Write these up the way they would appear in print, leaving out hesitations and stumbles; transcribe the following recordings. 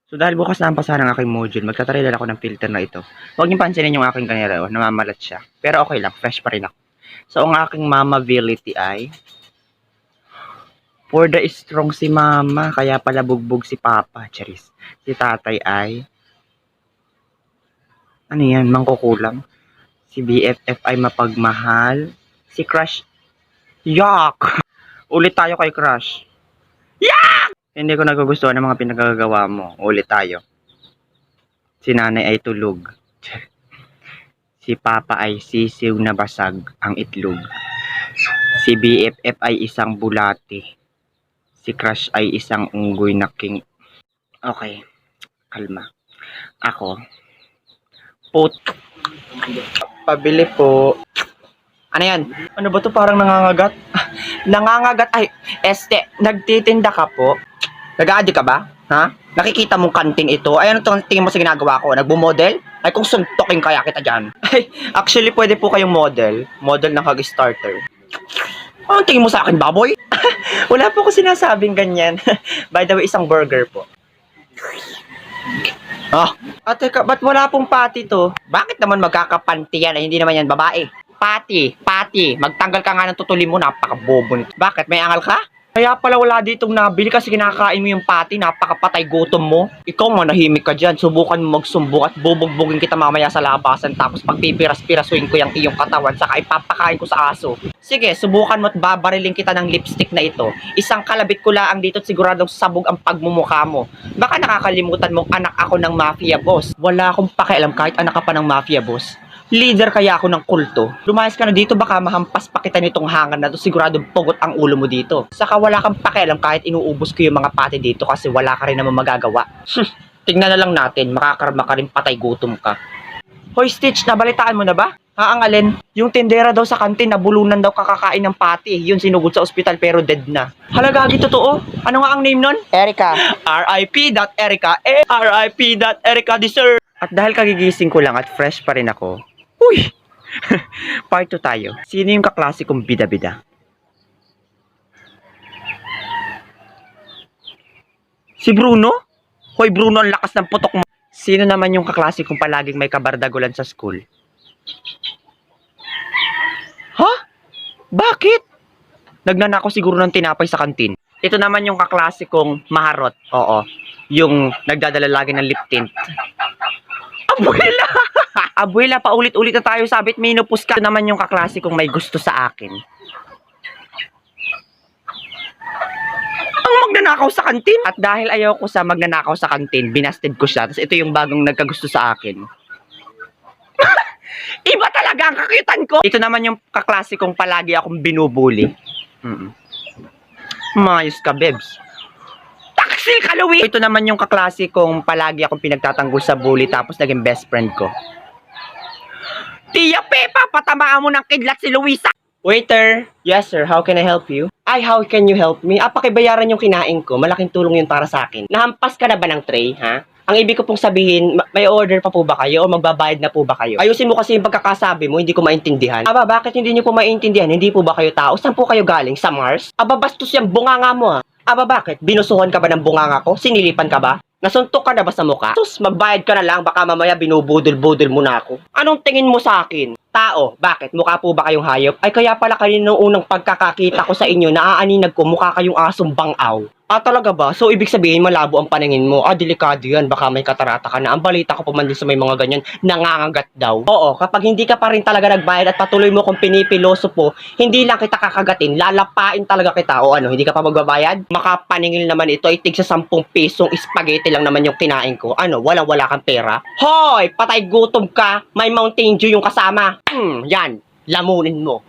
So dahil bukas na ang pasahan ng aking module, magtatry lang ako ng filter na ito. Huwag niyo pansinin yung aking kanila, namamalat siya. Pero okay lang, fresh pa rin ako. So ang aking mamability ay for the strong si mama, kaya pala bugbog si papa, charis. Si tatay ay ano yan, mangkukulam. Si BFF ay mapagmahal. Si Crush, yak! Ulit tayo kay Crush. Hindi ko nagugustuhan ng mga pinagagawa mo. Ulit tayo. Si nanay ay tulog. Si papa ay sisiw na basag ang itlog. Si BFF ay isang bulati. Si Crush ay isang unggoy na king. Okay, kalma. Ako. Pabili po. Ano yan? Ano ba to? Parang nangangagat. Nangangagat. Ay, nagtitinda ka po? Nag-aadi ka ba? Ha? Nakikita mong kantin ito? Ay, ano itong tingin mo sa ginagawa ko? Nagbo-model? Ay, kung suntokin kaya kita dyan. Ay, actually, pwede po kayong model. Model ng Hug-Starter. Anong tingin mo sa akin, baboy? Wala po ko sinasabing ganyan. By the way, isang burger po. Teka, ba't wala pong pati to? Bakit naman magkakapanti yan? Ay, hindi naman yan babae. Pati. Magtanggal ka nga ng tutuli mo, napakabobo nito. Bakit? May angal ka? Kaya pala wala ditong nabili kasi kinakain mo yung pati, napakapatay gutom mo. Ikaw manahimik ka dyan, subukan mo magsumbong at bubugbugin kita mamaya sa labasan tapos pagpipiras-pirasuin ko yung iyong katawan saka ipapakain ko sa aso. Sige, subukan mo at babariling kita ng lipstick na ito. Isang kalabit ko lang dito at siguradong sabog ang pagmumukha mo. Baka nakakalimutan mong anak ako ng mafia boss. Wala akong pakialam kahit anak ka pa ng mafia boss. Leader kaya ako ng kulto. Lumayas ka na dito, baka mahampas pa kita nitong hangar na to. Siguradong pugot ang ulo mo dito. Saka wala kang pakialam kahit inuubos ko yung mga pati dito kasi wala ka rin naman magagawa. Tingnan na lang natin, makakarma ka rin patay gutom ka. Hoy Stitch, nabalitaan mo na ba? Ang alin? Yung tindera daw sa kantin, nabulunan daw kakakain ng pati. Yun sinugod sa ospital pero dead na. Halagagi totoo? Ano nga ang name nun? Erica. RIP.Erica. RIP.Erica deserve. At dahil kagigising ko lang at fresh pa rin ako, uy! Part 2 tayo. Sino yung kaklase kong bida-bida? Si Bruno? Hoy Bruno, ang lakas ng putok mo. Sino naman yung kaklase kong palaging may kabardagulan sa school? Ha? Bakit? Nagnanakaw siguro ng tinapay sa kantin. Ito naman yung kaklase kong maharot. Oo. Yung nagdadala lagi ng lip tint. Abuela! Abuela, paulit-ulit na tayo sabit, may inupos ka. Ito naman yung kaklase kong may gusto sa akin. Ang magnanakaw sa kantin. At dahil ayaw ko sa magnanakaw sa kantin, binasted ko siya. Tapos ito yung bagong nagkagusto sa akin. Iba talaga ang kakitan ko. Ito naman yung kaklase kong palagi akong binubuli. Mayos ka, bebs. Taksil ka, Louie! Ito naman yung kaklase kong palagi akong pinagtatanggol sa bully tapos naging best friend ko. Tia Pepa, patamaan mo ng kidlat si Luisa. Waiter! Yes sir, how can I help you? Ay, how can you help me? Pakibayaran yung kinain ko. Malaking tulong yun para sa akin. Nahampas ka na ba ng tray, ha? Ang ibig ko pong sabihin, may order pa po ba kayo o magbabayad na po ba kayo? Ayusin mo kasi yung pagkakasabi mo, hindi ko maintindihan. Bakit hindi niyo po maintindihan? Hindi po ba kayo tao? Saan po kayo galing? Sa Mars? Bastos yung bunganga mo ha. Bakit? Binusuhan ka ba ng bunganga ko? Sinilipan ka ba? Nasuntok ka na ba sa mukha? Sus, magbayad ka na lang, baka mamaya binubudol-budol mo na ako. Anong tingin mo sa akin? Tao, bakit? Mukha po ba kayong hayop? Ay kaya pala kayo nung unang pagkakakita ko sa inyo, naaaninag ko, mukha kayong asong bangaw. Talaga ba? So, ibig sabihin malabo ang paningin mo. Delikado yan. Baka may katarata ka na. Ang balita ko pa man din sa may mga ganyan, nangangagat daw. Oo, kapag hindi ka pa rin talaga nagbayad at patuloy mo kung pinipiloso po, hindi lang kita kakagatin, lalapain talaga kita. O ano, hindi ka pa magbabayad? Makapaningil naman ito, itig sa 10 pisong spaghetti lang naman yung kinain ko. Ano, wala kang pera? Hoy, patay gutom ka. May Mountain Dew yung kasama. Yan, lamunin mo.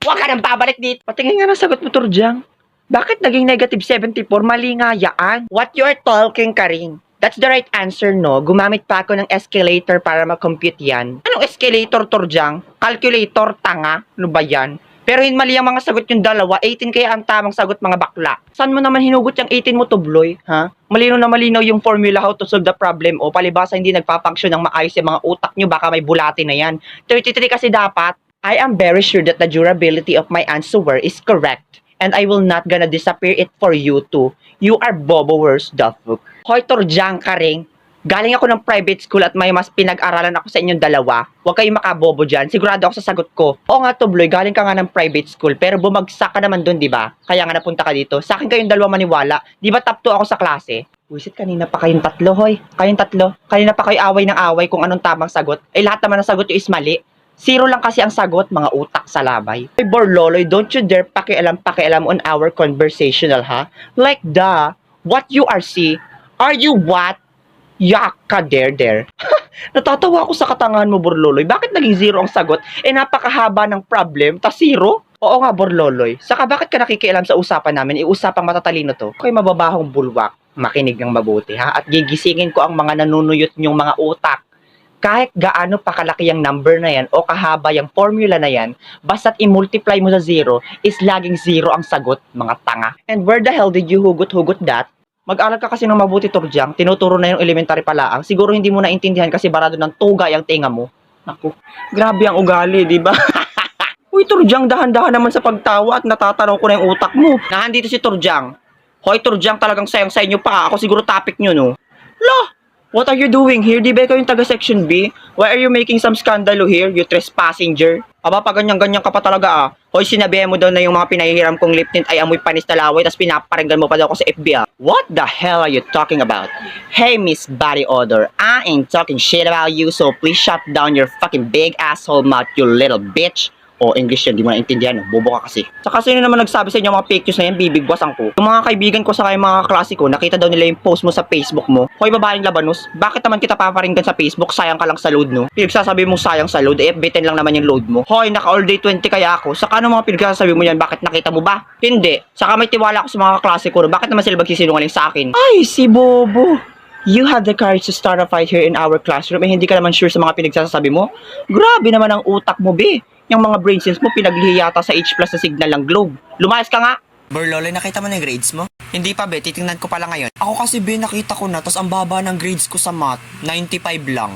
Huwag ka nang babalik dito. Patingin nga ng sagot mo, Turjang. Bakit naging negative 74? Mali nga yaan. What you're talking, Karin? That's the right answer, no? Gumamit pa ako ng escalator para mag-compute yan. Anong escalator, Turjang? Calculator, tanga? Ano ba yan? Pero mali ang mga sagot yung dalawa. 18 kaya ang tamang sagot, mga bakla. Saan mo naman hinugot yung 18 mo, Tubloy? Ha? Malinaw na malinaw yung formula how to solve the problem. O palibasa hindi nagpapunction ng maayos yung mga utak nyo. Baka may bulati na yan. 33 kasi dapat. I am very sure that the durability of my answer is correct. And I will not gonna disappear it for you too. You are bobo worse, the fuck. Hoy, Torjang ka ring. Galing ako ng private school at may mas pinag-aralan ako sa inyong dalawa. Huwag kayong makabobo dyan. Sigurado ako sa sagot ko. Oo nga, Tubloy, galing ka nga ng private school. Pero bumagsak ka naman dun, di ba? Kaya nga napunta ka dito. Sa akin kayong dalawa maniwala. Di ba top 2 ako sa klase? Wisit, kanina pa kayong tatlo, hoy. Kayong tatlo. Kanina pa kayo away ng away kung anong tamang sagot. Eh, lahat naman ng sagot yung is mali. 0 lang kasi ang sagot, mga utak sa labay. Hey, Borloloy, don't you dare pakialam on our conversational, ha? Like what you are see? Are you what? Yaka, there. Natatawa ako sa katangahan mo, Borloloy. Bakit naging 0 ang sagot? Eh, napakahaba ng problem, ta 0? Oo nga, Borloloy. Saka bakit ka nakikialam sa usapan namin? Iusapang matatalino to. Kay mababahong bulwak, makinig ng mabuti, ha? At gigisingin ko ang mga nanunuyot nyong mga utak. Kahit gaano pa kalaki ang number na yan o kahaba yung formula na yan, basta't i-multiply mo sa 0, is laging 0 ang sagot, mga tanga. And where the hell did you hugot that? Mag-aral ka kasi ng mabuti, Torjang. Tinuturo na yung elementary palaang. Siguro hindi mo naintindihan kasi barado ng tugay ang tinga mo. Naku, grabe ang ugali, di ba? Uy, Torjang, dahan-dahan naman sa pagtawa at natatanaw ko na yung utak mo. Nahandito si Torjang. Hoy, Torjang, talagang sayang sa inyo pa. Ako siguro topic nyo, no? Lah! What are you doing here? Di ba ikaw yung taga-section B? Why are you making some scandalo here, you trespassinger? Aba, pa ganyan-ganyan ka pa talaga ah. Hoy, sinabihan mo daw na yung mga pinahihiram kong lip tint ay amoy panis na laway, tapos pinaparinggan mo pa daw ako sa FB ah. What the hell are you talking about? Hey, Miss Body Odor, I ain't talking shit about you, so please shut down your fucking big asshole mouth, you little bitch. O, English yan, di mo naintindihan, bobo ka kasi. Saka sino naman nagsabi sa inyo mga fake news na yan, bibigwasan ko. Yung mga kaibigan ko sa mga klase ko, nakita daw nila yung post mo sa Facebook mo. Hoy, babaeng labanos, bakit naman kita paparinggan sa Facebook? Sayang ka lang sa load, no? Pinagsasabi mo sayang sa load, FB10 lang naman yung load mo. Hoy, naka all day 20 kaya ako. Saka ano mga pinagsasabi mo yan, bakit nakita mo ba? Hindi. Saka may tiwala ako sa mga klase ko, bakit naman sila magsisinungaling sa akin? Ay, si Bobo. You had the courage to start a fight here in our classroom eh hindi ka naman sure sa mga pinagsasabi mo? Grabe naman ang utak mo, be. Yung mga brain cells mo pinaglihi yata sa H+ na signal ng globe. Lumayas ka nga! Borloloy, nakita mo na yung grades mo? Hindi pa, be. Titingnan ko pala ngayon. Ako kasi, be, nakita ko na. Tapos ang baba ng grades ko sa math, 95 lang.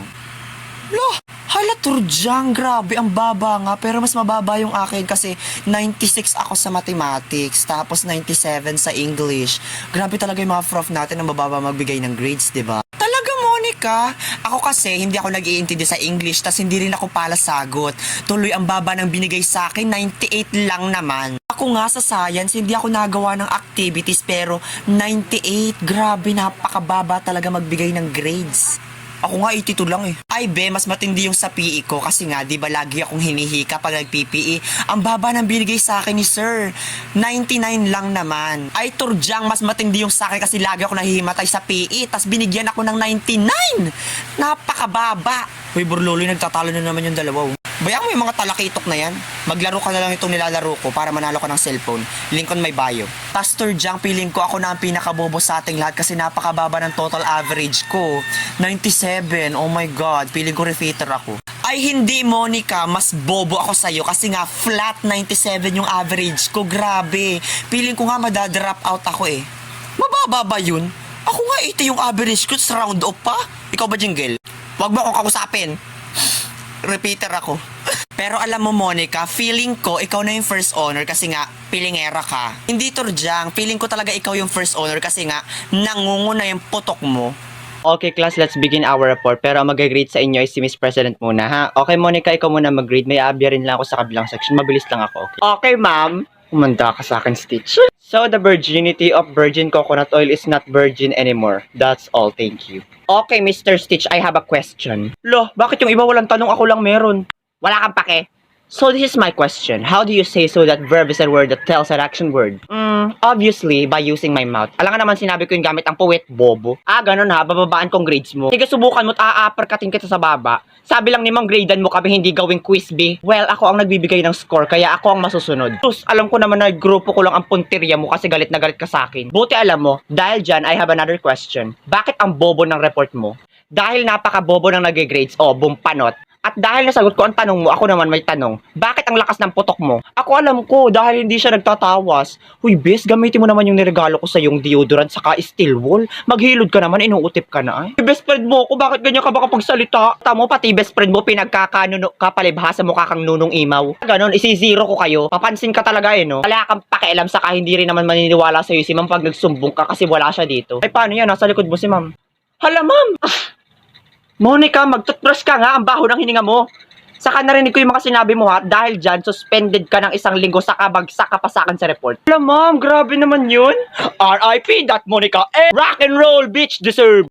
Lah! Hala, Torjang, grabe, ang baba nga. Pero mas mababa yung akin kasi 96 ako sa mathematics. Tapos 97 sa English. Grabe talaga yung mga prof natin na mababa magbigay ng grades, diba? Talaga, Monica? Ako kasi, hindi ako nag-iintindi sa English. Tas hindi rin ako pala sagot. Tuloy ang baba ng binigay sa akin, 98 lang naman. Ako nga sa science, hindi ako nagawa ng activities pero 98. Grabe, napakababa talaga magbigay ng grades. Ako nga 82 lang eh. Ay be, mas matindi yung sa PE ko kasi nga, di ba lagi akong hinihika pag nag-PPE. Ang baba ng binigay sa akin ni sir. 99 lang naman. Ay Torjang, mas matindi yung sa akin kasi lagi ako nahihimatay sa PE. Tas binigyan ako ng 99. Napakababa. Uy, Borloloy, nagtatalo na naman yung dalawa. Bayang mo yung mga talakitok na yan. Maglaro ka na lang itong nilalaro ko para manalo ka ng cellphone. Link on my bio. Tas Torjang, feeling ko ako na ang pinakabobo sa ating lahat kasi napakababa ng total average ko. 97. Oh my God. Feeling ko repeater ako. Ay hindi, Monica. Mas bobo ako sa'yo kasi nga flat 97 yung average ko. Grabe. Feeling ko nga madadrop out ako eh. Mababa ba yun? Ako nga 80 yung average ko sa round off pa. Ikaw ba, Jingle? Wag mo akong kausapin. Repeater ako. Pero alam mo, Monica, feeling ko ikaw na yung first honor kasi nga pilingera ka. Hindi, Torjang. Feeling ko talaga ikaw yung first honor kasi nga nangunguna yung putok mo. Okay, class, let's begin our report. Pero ang mag-grade sa inyo ay si Miss President muna, ha? Okay, Monica, ikaw muna mag-grade. May abya rin lang ako sa kabilang section. Mabilis lang ako, okay? Okay, ma'am. Umanda ka sa akin, Stitch. So, the virginity of virgin coconut oil is not virgin anymore. That's all, thank you. Okay, Mr. Stitch, I have a question. Lo, bakit yung iba walang tanong, ako lang meron? Wala kang pake. So this is my question. How do you say so that verb is a word that tells an action word? Obviously, by using my mouth. Alam nga naman sinabi ko yung gamit ang puwet, bobo. Ah, ganun ha, bababaan kong grades mo. Sige, subukan mo at a-uppercutting kita sa baba. Sabi lang ni Mang gradean mo kami hindi gawing quiz B. Well, ako ang nagbibigay ng score, kaya ako ang masusunod. Sus, alam ko naman na grupo ko lang ang puntirya mo kasi galit na galit ka sa akin. Buti alam mo, dahil dyan, I have another question. Bakit ang bobo ng report mo? Dahil napaka-bobo ng nag-grades, bumpanot. At dahil nasagot ko ang tanong mo, ako naman may tanong. Bakit ang lakas ng putok mo? Ako alam ko, dahil hindi siya nagtatawas. Huy, bes, gamitin mo naman yung niregalo ko sa yung deodorant saka steel wool. Maghilod ka naman, inuutip ka na ay. Best friend mo ako, bakit ganyan ka ba kapagsalita? Tamo, pati best friend mo, pinagkakanuno ka palibhasa mo kakang nunong imaw. Ganon, isi-zero ko kayo. Papansin ka talaga no? Wala kang pakialam saka hindi rin naman maniniwala sa'yo si ma'am pag nagsumbong ka kasi wala siya dito. Ay, paano yan? Nasa likod mo si ma'am. Hala, ma'am! Monica, mag-toothbrush ka nga, ang baho ng hininga mo. Saka narinig ko yung mga sinabi mo ha, dahil dyan, suspended ka ng 1 linggo saka bagsak ka pa sa akin sa report. Alam ma'am, grabe naman yun. R.I.P. that Monica. Rock and roll, bitch, deserve.